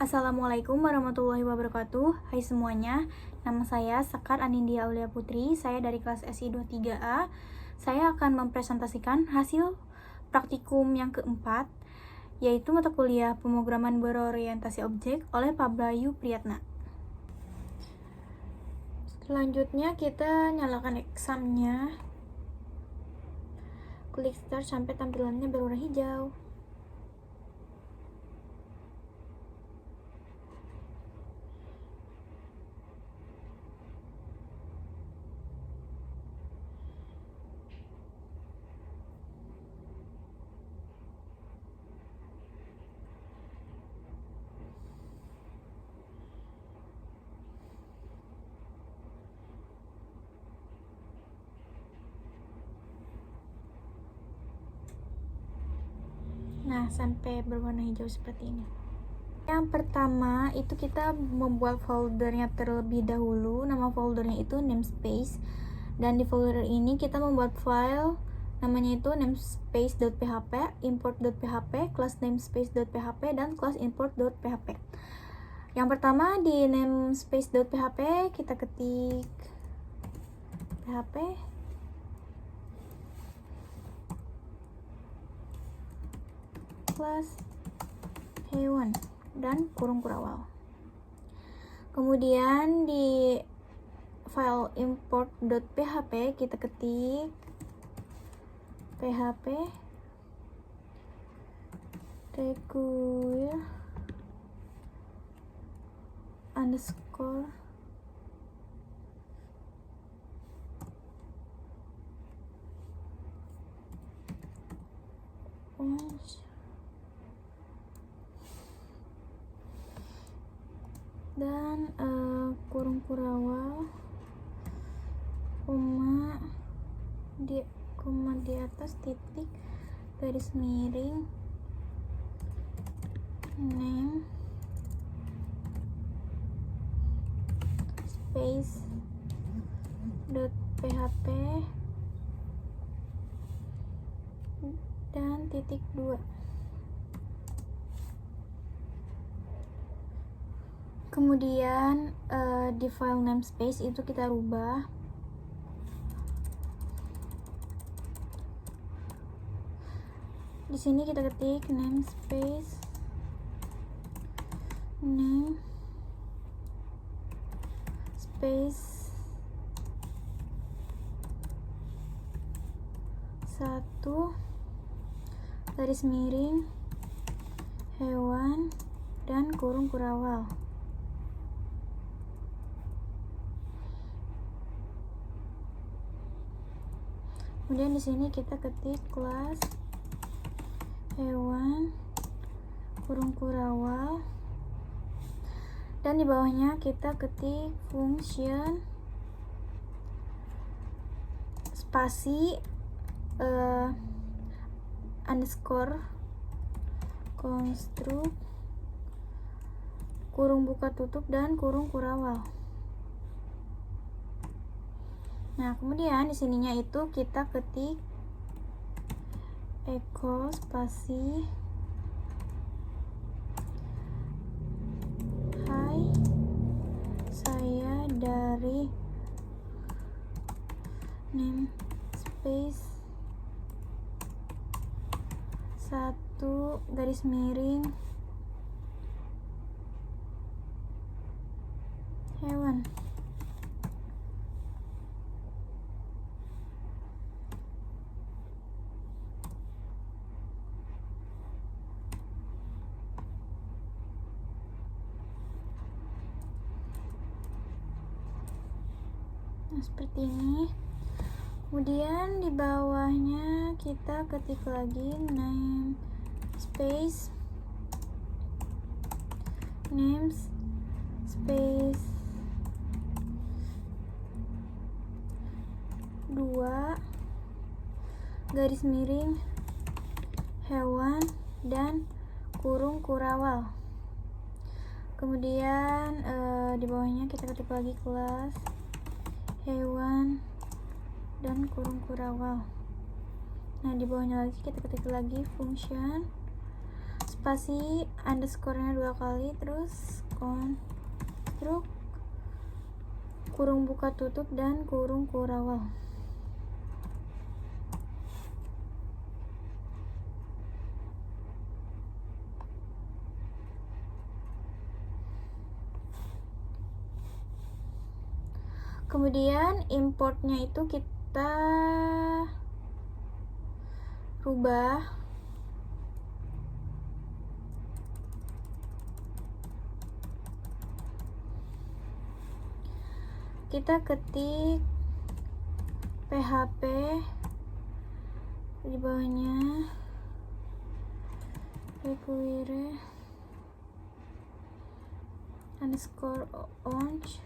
Assalamualaikum warahmatullahi wabarakatuh. Hai semuanya, nama saya Sekar Anindya Aulia Putri. Saya dari kelas SI 23A. Saya akan mempresentasikan hasil praktikum yang keempat, yaitu mata kuliah pemrograman berorientasi objek oleh Pak Bayu Priyatna. Selanjutnya kita nyalakan examnya. Klik start sampai tampilannya berwarna hijau. Nah, sampai berwarna hijau seperti ini. Yang pertama itu kita membuat foldernya terlebih dahulu. Nama foldernya itu namespace. Dan di folder ini kita membuat file namanya itu namespace.php, import.php, class namespace.php, dan class import.php. Yang pertama di namespace.php kita ketik php kelas hewan dan kurung kurawal. Kemudian di file import.php kita ketik php require underscore dan kurung kurawal koma di atas titik garis miring name space .php dan titik 2. Kemudian di file namespace itu kita rubah di sini, kita ketik namespace name space 1 garis miring hewan dan kurung kurawal. Kemudian di sini kita ketik kelas hewan kurung kurawal dan di bawahnya kita ketik function spasi underscore konstruk kurung buka tutup dan kurung kurawal. Nah, kemudian di sininya itu kita ketik echo spasi hai, saya dari namespace 1 garis miring hewan. Nah, seperti ini. Kemudian di bawahnya kita ketik lagi namespace 2 garis miring hewan dan kurung kurawal. Kemudian di bawahnya kita ketik lagi kelas hewan dan kurung kurawal. Nah, di bawahnya lagi kita ketik lagi function spasi underscore-nya 2 kali, terus konstruk kurung buka tutup dan kurung kurawal. Kemudian importnya itu kita rubah kita ketik php di bawahnya require underscore orange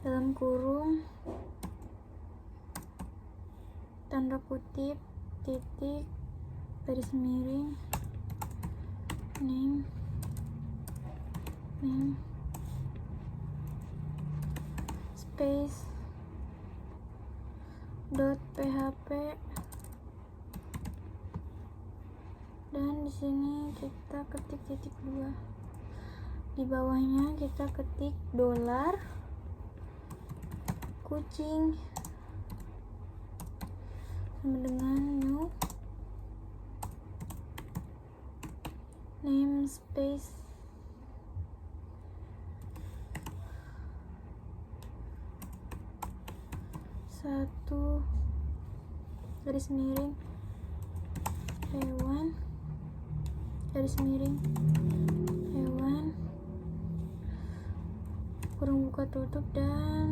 dalam kurung tanda kutip titik garis miring name space dot php, dan di sini kita ketik titik 2, di bawahnya kita ketik dolar kucing sama dengan new namespace satu garis miring hewan garis miring hewan kurung buka tutup dan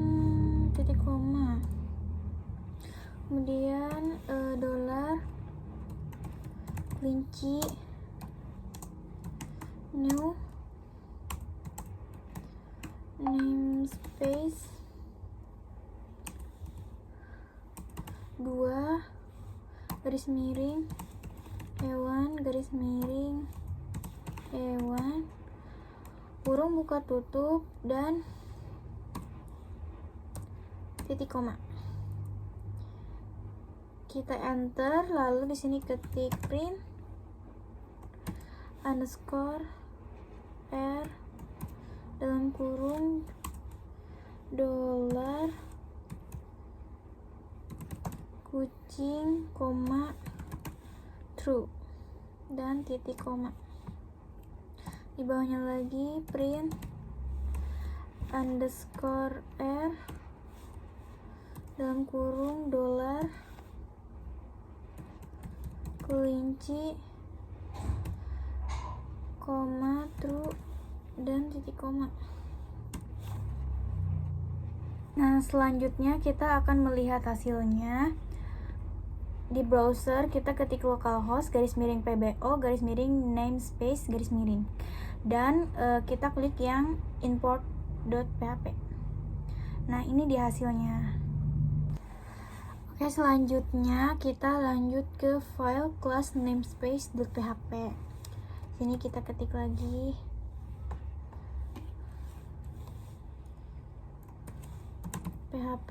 titik koma. Kemudian dolar kelinci new namespace 2 garis miring hewan garis miring hewan kurung buka tutup dan titik koma. Kita enter, lalu di sini ketik print underscore r dalam kurung dolar kucing koma true dan titik koma. Di bawahnya lagi print underscore r dalam kurung dolar kelinci koma true dan titik koma. Nah, selanjutnya kita akan melihat hasilnya. Di browser kita ketik localhost garis miring pbo garis miring namespace garis miring, dan kita klik yang import.php. Nah, ini di hasilnya. Oke, selanjutnya kita lanjut ke file class namespace.php. Sini kita ketik lagi php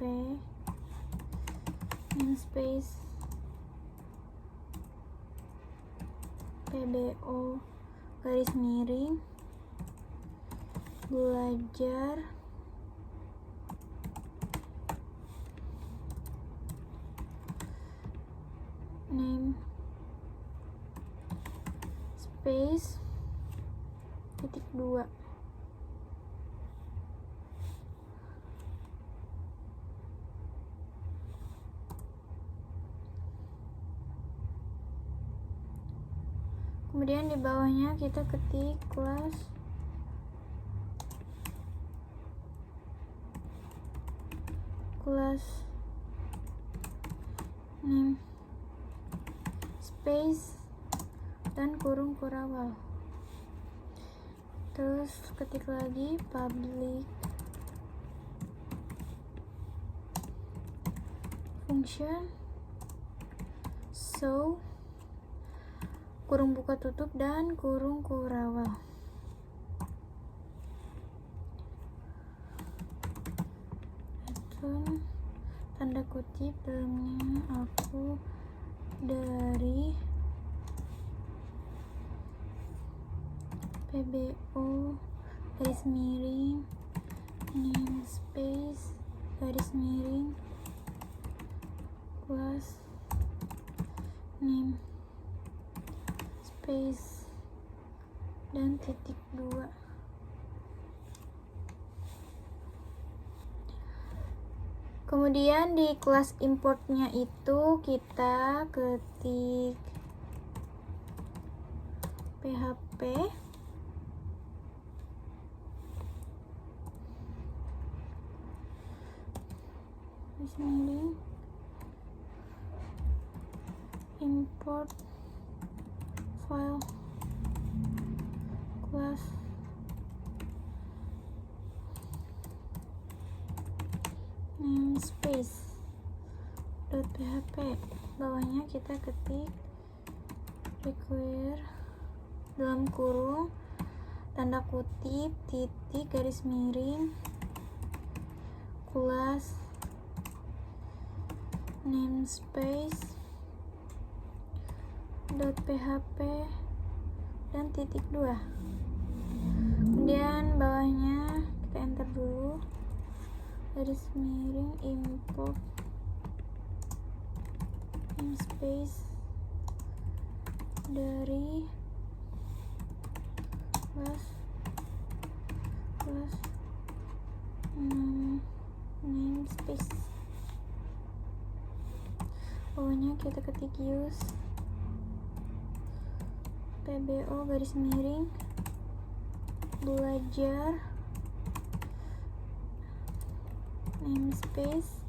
namespace pbo garis miring belajar name space titik 2. Kemudian di bawahnya kita ketik class name space dan kurung kurawal. Terus ketik lagi public function so kurung buka tutup dan kurung kurawal. Itu tanda kutip dalamnya aku dari PBO garis miring namespace garis miring class name space dan titik 2. Kemudian di kelas importnya itu kita ketik php import file class namespace .php, bawahnya kita ketik require dalam kurung tanda kutip titik garis miring kelas namespace .php dan titik 2. Kemudian bawahnya kita enter dulu garis miring import namespace dari class namespace. Bawahnya kita ketik use PBO garis miring belajar namespace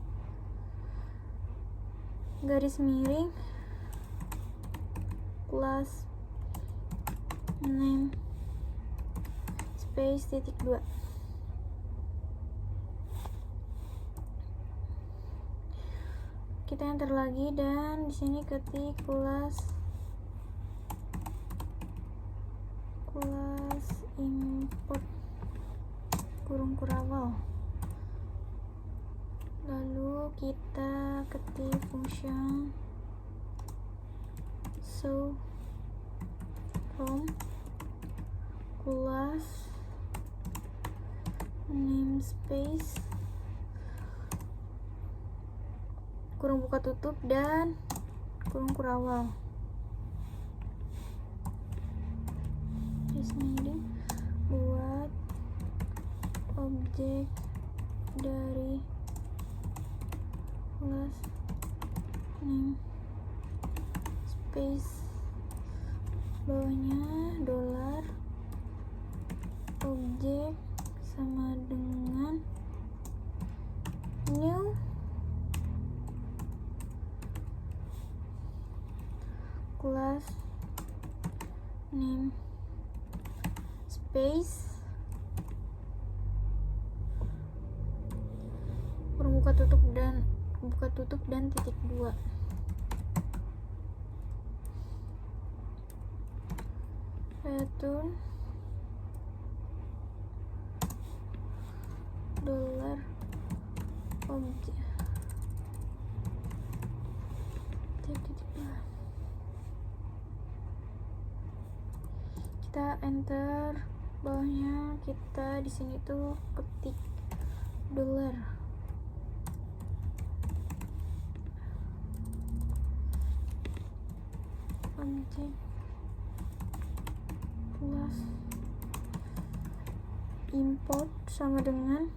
garis miring class name space titik 2. Kita enter lagi dan di sini ketik kelas import kurung kurawal, lalu kita ketik function show from kelas namespace kurung buka tutup dan kurung kurawal. Ini buat objek dari kelas name space, bawahnya dolar objek sama dengan new kelas name space kurung buka tutup dan titik 2. Return dolar objek titik 2. Kita enter, bawahnya kita di sini tuh ketik dolar objek plus import sama dengan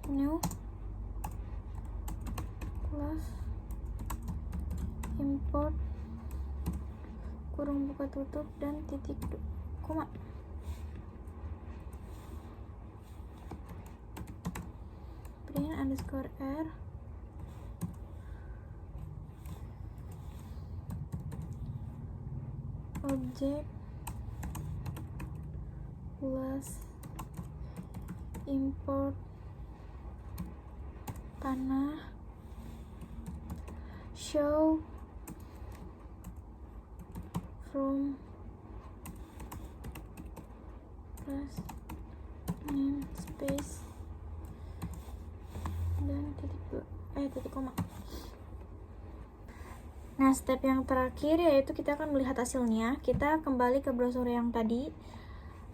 new plus import kurung buka tutup dan titik koma. Print underscore r objek plus import tanah show from plus namespace dan titik koma. Nah, step yang terakhir yaitu kita akan melihat hasilnya. Kita kembali ke browser yang tadi,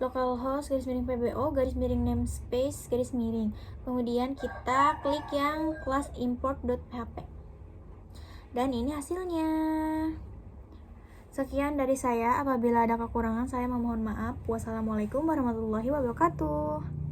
localhost garis miring pbo garis miring namespace garis miring. Kemudian kita klik yang class import.php. Dan ini hasilnya. Sekian dari saya. Apabila ada kekurangan, saya memohon maaf. Wassalamualaikum warahmatullahi wabarakatuh.